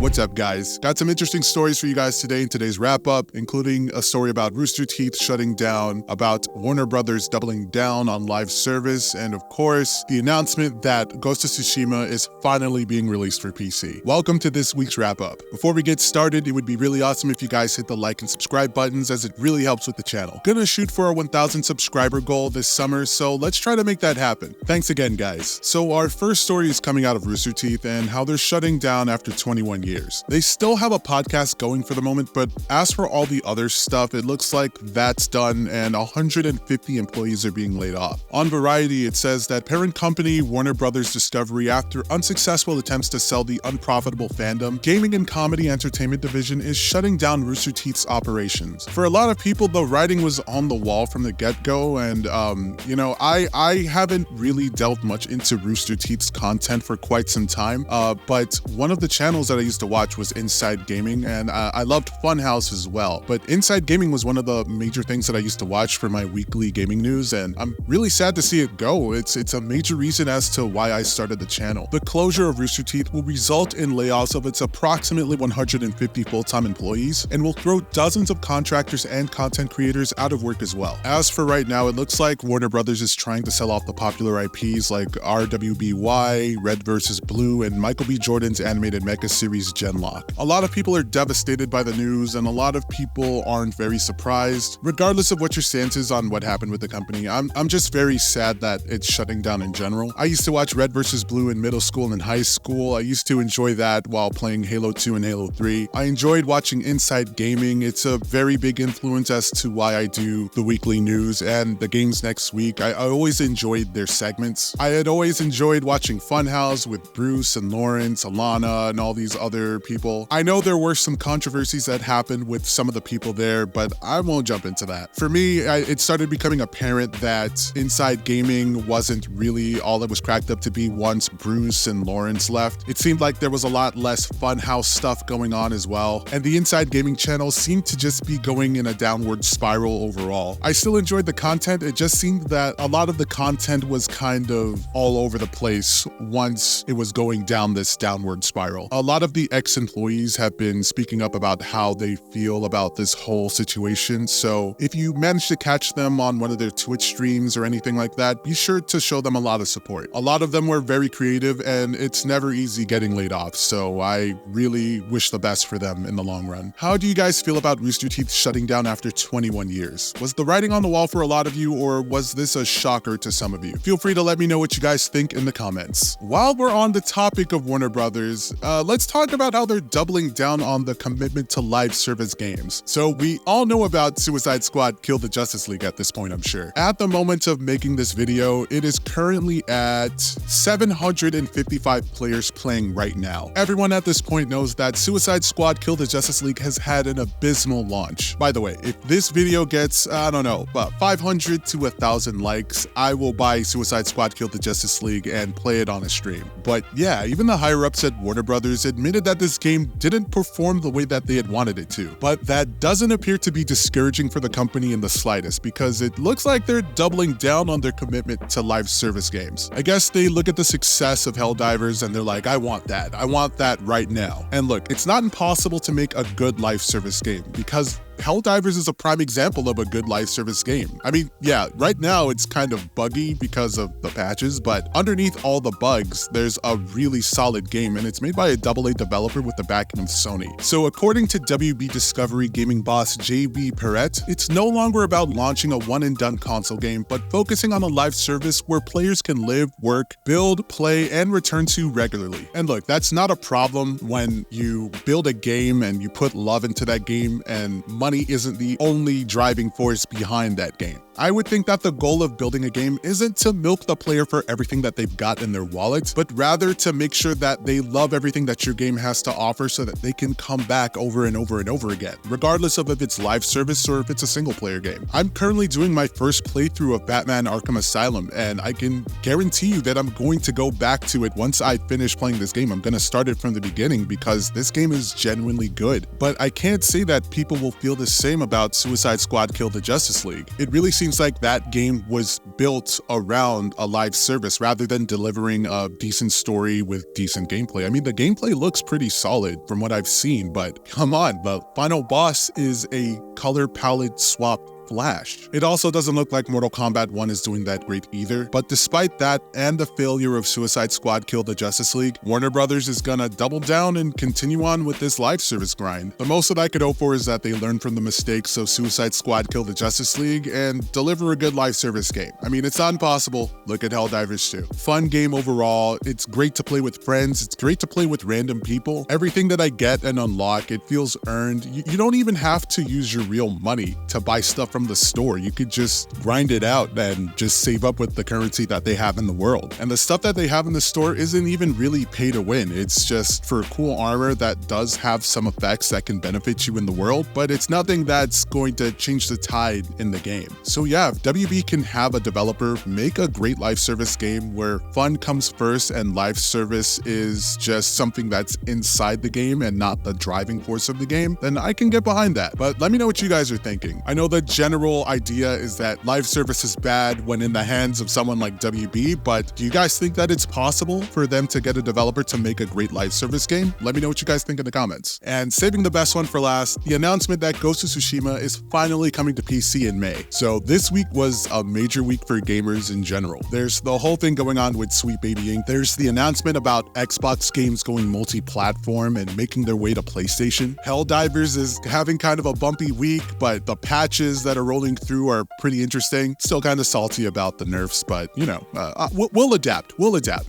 What's up, guys? Got some interesting stories for you guys today in today's wrap-up, including a story about Rooster Teeth shutting down, about Warner Brothers doubling down on live service, and of course, the announcement that Ghost of Tsushima is finally being released for PC. Welcome to this week's wrap-up. Before we get started, it would be really awesome if you guys hit the like and subscribe buttons, as it really helps with the channel. Gonna shoot for a 1,000 subscriber goal this summer, so let's try to make that happen. Thanks again, guys. So our first story is coming out of Rooster Teeth and how they're shutting down after 21 years. They still have a podcast going for the moment, but as for all the other stuff, it looks like that's done and 150 employees are being laid off. On Variety, it says that parent company Warner Brothers Discovery, after unsuccessful attempts to sell the unprofitable Fandom, gaming and comedy entertainment division is shutting down Rooster Teeth's operations. For a lot of people, the writing was on the wall from the get-go, and I haven't really delved much into Rooster Teeth's content for quite some time, but one of the channels that I used to watch was Inside Gaming, and I loved Funhouse as well. But Inside Gaming was one of the major things that I used to watch for my weekly gaming news, and I'm really sad to see it go. It's a major reason as to why I started the channel. The closure of Rooster Teeth will result in layoffs of its approximately 150 full-time employees and will throw dozens of contractors and content creators out of work as well. As for right now, it looks like Warner Brothers is trying to sell off the popular IPs like RWBY, Red vs. Blue, and Michael B. Jordan's animated mecha series Genlock. A lot of people are devastated by the news, and a lot of people aren't very surprised. Regardless of what your stance is on what happened with the company, I'm just very sad that it's shutting down in general. I used to watch Red vs. Blue in middle school and high school. I used to enjoy that while playing Halo 2 and Halo 3. I enjoyed watching Inside Gaming. It's a very big influence as to why I do the weekly news and the games next week. I always enjoyed their segments. I had always enjoyed watching Funhouse with Bruce and Lawrence, Alana, and all these other people. I know there were some controversies that happened with some of the people there, but I won't jump into that. For me, it started becoming apparent that Inside Gaming wasn't really all it was cracked up to be once Bruce and Lawrence left. It seemed like there was a lot less Funhouse stuff going on as well, and the Inside Gaming channel seemed to just be going in a downward spiral overall. I still enjoyed the content, it just seemed that a lot of the content was kind of all over the place once it was going down this downward spiral. A lot of the ex-employees have been speaking up about how they feel about this whole situation, so if you manage to catch them on one of their Twitch streams or anything like that, be sure to show them a lot of support. A lot of them were very creative, and it's never easy getting laid off, so I really wish the best for them in the long run. How do you guys feel about Rooster Teeth shutting down after 21 years? Was the writing on the wall for a lot of you, or was this a shocker to some of you? Feel free to let me know what you guys think in the comments. While we're on the topic of Warner Brothers, let's talk about how they're doubling down on the commitment to live service games. So we all know about Suicide Squad Kill the Justice League at this point, I'm sure. At the moment of making this video, it is currently at 755 players playing right now. Everyone at this point knows that Suicide Squad Kill the Justice League has had an abysmal launch. By the way, if this video gets, I don't know, about 500 to 1,000 likes, I will buy Suicide Squad Kill the Justice League and play it on a stream. But yeah, even the higher-ups at Warner Brothers admitted that this game didn't perform the way that they had wanted it to. But that doesn't appear to be discouraging for the company in the slightest, because it looks like they're doubling down on their commitment to live service games. I guess they look at the success of Helldivers and they're like, I want that right now. And look, it's not impossible to make a good live service game, because Helldivers is a prime example of a good live service game. I mean, yeah, right now it's kind of buggy because of the patches, but underneath all the bugs, there's a really solid game, and it's made by a AA developer with the backing of Sony. So according to WB Discovery gaming boss JB Perret, it's no longer about launching a one-and-done console game, but focusing on a live service where players can live, work, build, play, and return to regularly. And look, that's not a problem when you build a game and you put love into that game and money isn't the only driving force behind that game. I would think that the goal of building a game isn't to milk the player for everything that they've got in their wallet, but rather to make sure that they love everything that your game has to offer so that they can come back over and over and over again, regardless of if it's live service or if it's a single player game. I'm currently doing my first playthrough of Batman Arkham Asylum, and I can guarantee you that I'm going to go back to it once I finish playing this game. I'm going to start it from the beginning because this game is genuinely good, but I can't say that people will feel feel the same about Suicide Squad Kill the Justice League. It really seems like that game was built around a live service rather than delivering a decent story with decent gameplay. I mean, the gameplay looks pretty solid from what I've seen, but come on, the final boss is a color palette swap Flash. It also doesn't look like Mortal Kombat 1 is doing that great either, but despite that and the failure of Suicide Squad Kill the Justice League, Warner Brothers is gonna double down and continue on with this live service grind. The most that I could hope for is that they learn from the mistakes of Suicide Squad Kill the Justice League and deliver a good live service game. I mean, it's not impossible. Look at Helldivers 2. Fun game overall. It's great to play with friends. It's great to play with random people. Everything that I get and unlock, it feels earned. You don't even have to use your real money to buy stuff from the store. You could just grind it out and just save up with the currency that they have in the world. And the stuff that they have in the store isn't even really pay to win. It's just for cool armor that does have some effects that can benefit you in the world, but it's nothing that's going to change the tide in the game. So yeah, if WB can have a developer make a great live service game where fun comes first and live service is just something that's inside the game and not the driving force of the game, then I can get behind that. But let me know what you guys are thinking. I know the general idea is that live service is bad when in the hands of someone like WB, but do you guys think that it's possible for them to get a developer to make a great live service game? Let me know what you guys think in the comments. And saving the best one for last, the announcement that Ghost of Tsushima is finally coming to PC in May. So this week was a major week for gamers in general. There's the whole thing going on with Sweet Baby Inc. There's the announcement about Xbox games going multi-platform and making their way to PlayStation. Helldivers is having kind of a bumpy week, but the patches that are rolling through are pretty interesting. Still kind of salty about the nerfs, but you know, we'll adapt.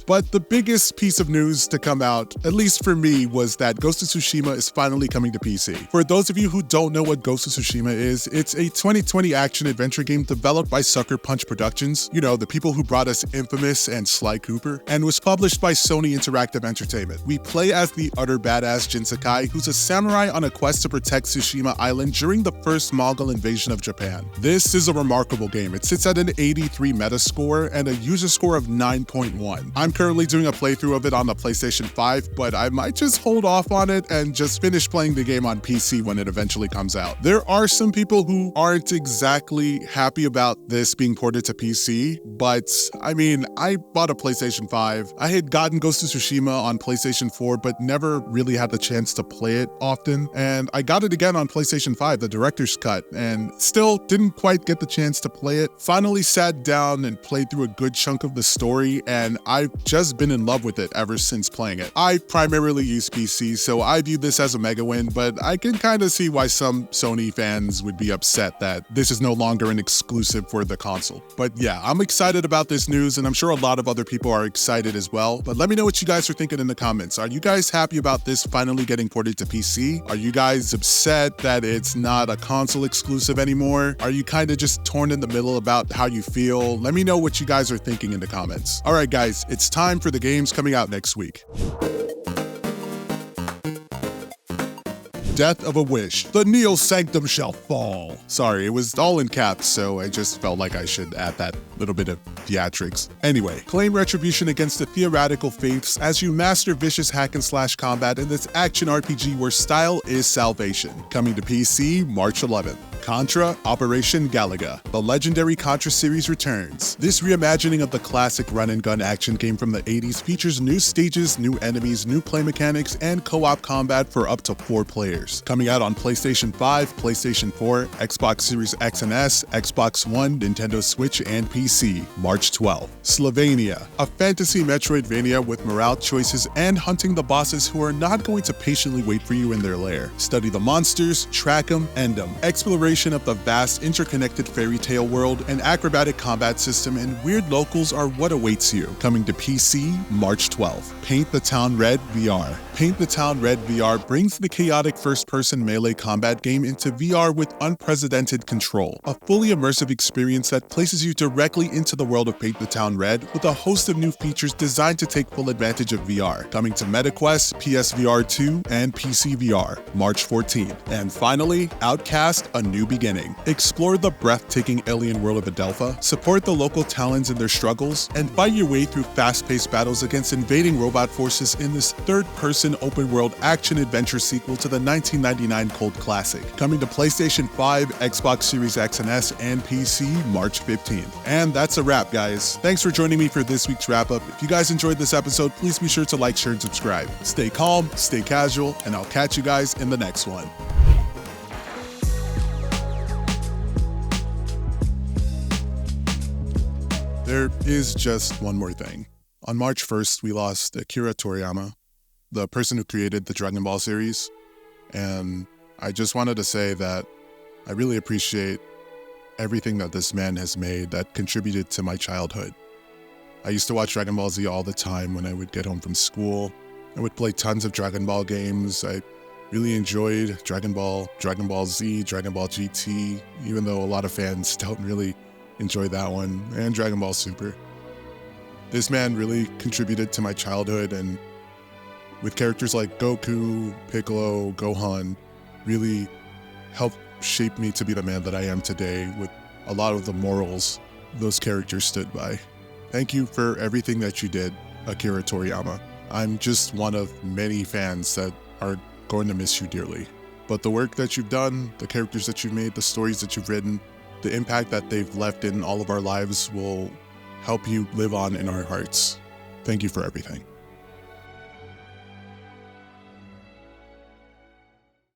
But the biggest piece of news to come out, at least for me, was that Ghost of Tsushima is finally coming to PC. For those of you who don't know what Ghost of Tsushima is, it's a 2020 action-adventure game developed by Sucker Punch Productions, you know, the people who brought us Infamous and Sly Cooper, and was published by Sony Interactive Entertainment. We play as the utter badass Jin Sakai, who's a samurai on a quest to protect Tsushima Island during the first Mongol invasion of Japan. This is a remarkable game. It sits at an 83 Metascore and a user score of 9.1. I'm currently doing a playthrough of it on the PlayStation 5, but I might just hold off on it and just finish playing the game on PC when it eventually comes out. There are some people who aren't exactly happy about this being ported to PC, but I mean, I bought a PlayStation 5. I had gotten Ghost of Tsushima on PlayStation 4, but never really had the chance to play it often, and I got it again on PlayStation 5, the director's cut, and still didn't quite get the chance to play it. Finally sat down and played through a good chunk of the story, and I've just been in love with it ever since playing it. I primarily use PC, so I view this as a mega win, but I can kind of see why some Sony fans would be upset that this is no longer an exclusive for the console. But yeah, I'm excited about this news, and I'm sure a lot of other people are excited as well. But let me know what you guys are thinking in the comments. Are you guys happy about this finally getting ported to PC? Are you guys upset that it's not a console exclusive anymore? Are you kind of just torn in the middle about how you feel? Let me know what you guys are thinking in the comments. All right, guys, it's time for the games coming out next week. Death of a Wish. The Neo Sanctum shall fall. Sorry, it was all in caps, so I just felt like I should add that little bit of theatrics. Anyway, claim retribution against the theoretical faiths as you master vicious hack and slash combat in this action RPG where style is salvation. Coming to PC March 11th. Contra Operation Galaga. The legendary Contra series returns. This reimagining of the classic run-and-gun action game from the 80s features new stages, new enemies, new play mechanics, and co-op combat for up to 4 players. Coming out on PlayStation 5, PlayStation 4, Xbox Series X and S, Xbox One, Nintendo Switch, and PC, March 12th. Slovenia. A fantasy Metroidvania with morale choices and hunting the bosses who are not going to patiently wait for you in their lair. Study the monsters, track them, end them. Exploration of the vast interconnected fairy tale world, an acrobatic combat system, and weird locals are what awaits you. Coming to PC March 12th. Paint the Town Red VR. Paint the Town Red VR brings the chaotic first-person melee combat game into VR with unprecedented control. A fully immersive experience that places you directly into the world of Paint the Town Red with a host of new features designed to take full advantage of VR. Coming to MetaQuest, PSVR 2, and PC VR, March 14th. And finally, Outcast: A New new beginning. Explore the breathtaking alien world of Adelpha, support the local talents in their struggles, and fight your way through fast-paced battles against invading robot forces in this third-person open-world action-adventure sequel to the 1999 cult classic, coming to PlayStation 5, Xbox Series X and S, and PC March 15th. And that's a wrap, guys. Thanks for joining me for this week's wrap-up. If you guys enjoyed this episode, please be sure to like, share, and subscribe. Stay calm, stay casual, and I'll catch you guys in the next one. There is just one more thing. On March 1st, we lost Akira Toriyama, the person who created the Dragon Ball series, and I just wanted to say that I really appreciate everything that this man has made that contributed to my childhood. I used to watch Dragon Ball Z all the time when I would get home from school. I would play tons of Dragon Ball games. I really enjoyed Dragon Ball, Dragon Ball Z, Dragon Ball GT, even though a lot of fans don't really enjoy that one, and Dragon Ball Super. This man really contributed to my childhood, and with characters like Goku, Piccolo, Gohan, really helped shape me to be the man that I am today with a lot of the morals those characters stood by. Thank you for everything that you did, Akira Toriyama. I'm just one of many fans that are going to miss you dearly. But the work that you've done, the characters that you've made, the stories that you've written, the impact that they've left in all of our lives will help you live on in our hearts. Thank you for everything.